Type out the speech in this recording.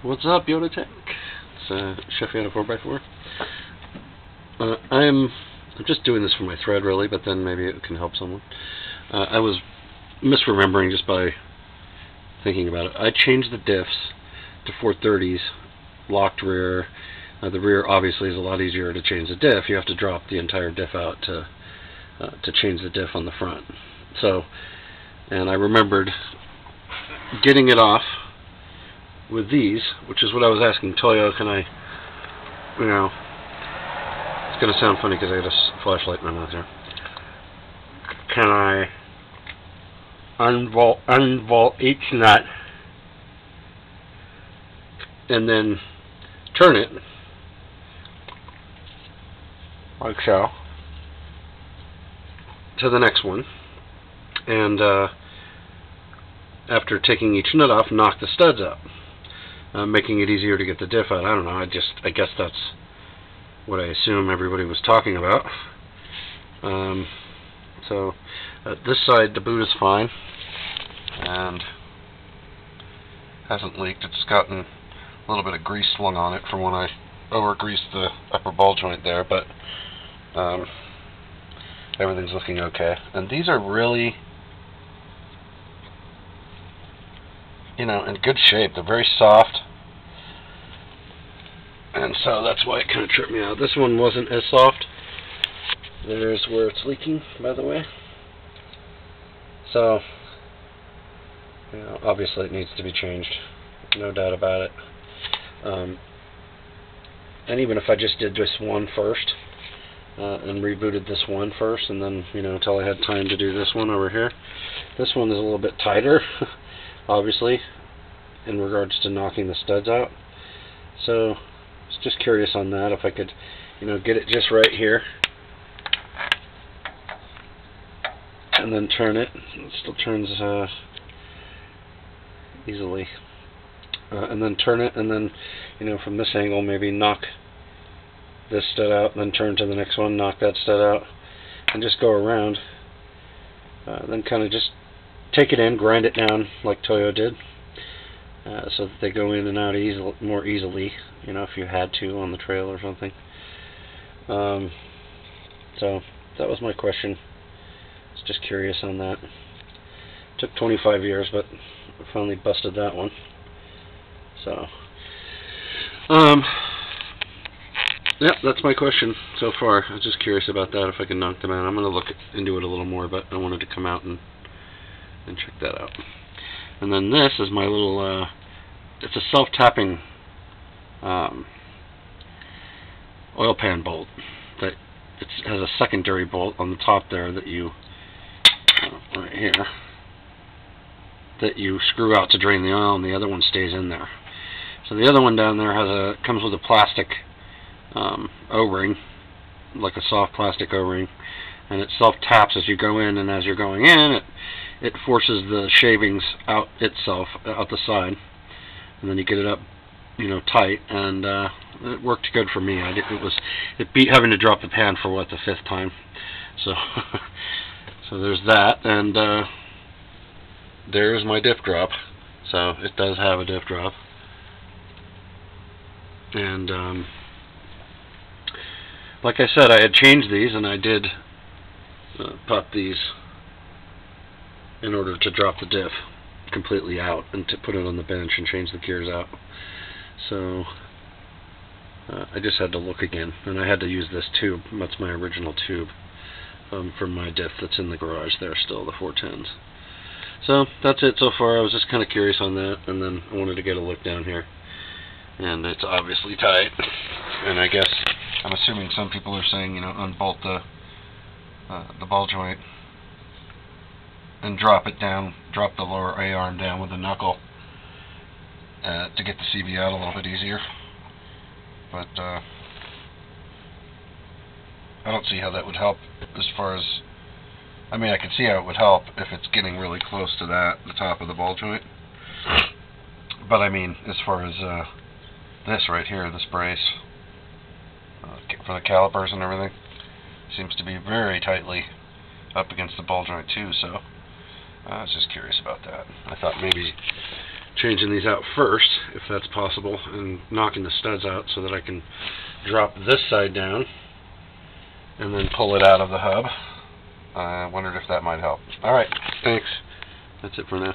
What's up, Yoda Tech? It's Chefy out of 4x4. I'm just doing this for my thread, really, but then maybe it can help someone. I was misremembering just by thinking about it. I changed the diffs to 430s, locked rear. The rear obviously is a lot easier to change the diff. You have to drop the entire diff out to change the diff on the front. So, and I remembered getting it off with these, which is what I was asking Toyo. Can I, it's going to sound funny because I got a flashlight in my mouth here. Can I unvolt each nut and then turn it like so to the next one, and after taking each nut off, knock the studs out, making it easier to get the diff out. I don't know, I guess that's what I assume everybody was talking about. So this side, the boot is fine and hasn't leaked. It's gotten a little bit of grease slung on it from when I over-greased the upper ball joint there, but everything's looking okay. And these are really, in good shape. They're very soft, and so that's why it kind of tripped me out. This one wasn't as soft. There's where it's leaking, by the way. So, obviously it needs to be changed, no doubt about it. And even if I just did this one first, and rebooted this one first, and then, until I had time to do this one over here. This one is a little bit tighter, obviously, in regards to knocking the studs out. So, I was just curious on that, if I could, get it just right here, and then turn it. It still turns easily. And then turn it, and then, from this angle, maybe knock this stud out, and then turn to the next one, knock that stud out, and just go around. Then kind of just take it in, grind it down like Toyo did, so that they go in and out more easily, if you had to on the trail or something. So that was my question. I was just curious on that. It took 25 years, but I finally busted that one. So, yeah, that's my question so far. I was just curious about that, if I can knock them out. I'm going to look into it a little more, but I wanted to come out and check that out. And then this is my little, it's a self-tapping oil pan bolt. That it has a secondary bolt on the top there that you, right here, that you screw out to drain the oil, and the other one stays in there. So the other one down there comes with a plastic O-ring, like a soft plastic O-ring, and it self-taps as you go in, and as you're going in, it forces the shavings out itself, out the side, and then you get it up, tight, and it worked good for me. It beat having to drop the pan for, the 5th time. So, so there's that, and there's my diff drop. So it does have a diff drop. And like I said, I had changed these, and I did pop these in order to drop the diff completely out and to put it on the bench and change the gears out. So I just had to look again, and I had to use this tube. That's my original tube for my diff that's in the garage there still, the 410s. So that's it so far. I was just kind of curious on that, and then I wanted to get a look down here. And it's obviously tight, and I guess, I'm assuming some people are saying, unbolt the ball joint and drop it down, drop the lower A-arm down with the knuckle to get the CV out a little bit easier. But I don't see how that would help as far as, I can see how it would help if it's getting really close to the top of the ball joint. But as far as this right here, this brace for the calipers and everything, seems to be very tightly up against the ball joint too, so I was just curious about that. I thought maybe changing these out first, if that's possible, and knocking the studs out so that I can drop this side down and then pull it out of the hub. I wondered if that might help. Alright, thanks. That's it for now.